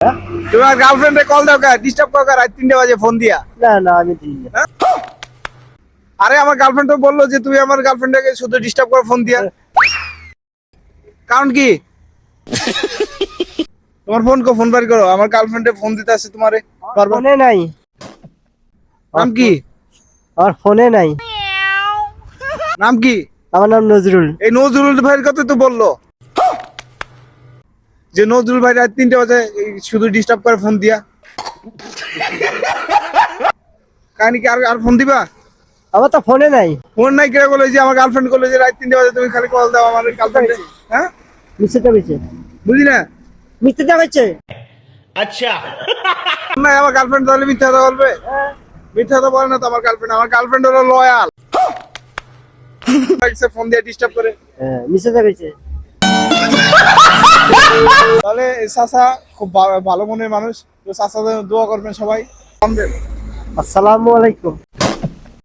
তোমার গার্লফ্রেন্ডে কল দাও কা ডিস্টার্ব করো রাত 3টা বাজে ফোন দিয়া। না না আমি দিই না। আরে আমার গার্লফ্রেন্ড তো বললো যে তুমি আমার গার্লফ্রেন্ডকে শুধু ডিস্টার্ব করো ফোন দিয়া। কারণ কি? তোমার ফোন বার করো, আমার গার্লফ্রেন্ডে ফোন দিতে আছে তোমারে বারবার। ফোনে নাই। নাম কি? আমার ফোনে নাই। নাম কি? আমার নাম নজরুল। এই নজরুল ভাইয়ের কথা তো বললো যে নজরুল ভাই রাত 3টা বাজে শুধু ডিস্টার্ব করে ফোন দিয়া। কাহিনী কি আর ফোন দিবা? আমার তো ফোনে নাই। ফোন নাই কে বলে যে আমার গার্লফ্রেন্ড বলে যে রাত 3টা বাজে তুমি খালি কল দাও আমার গার্লফ্রেন্ডে। হ্যাঁ মিথ্যা কইছে। বুঝি না। মিথ্যা কইছে। আচ্ছা না আমার গার্লফ্রেন্ড তাহলে মিথ্যা কথা বলবে? মিথ্যা কথা বলে না তো আমার গার্লফ্রেন্ড হলো লয়াল। ফোন দিয়ে ডিস্টার্ব করে। হ্যাঁ মিথ্যা কইছে। তাহলে চাচা খুব ভালো মনের মানুষ, তো চাচা দোয়া করবেন সবাই। আসসালামু আলাইকুম।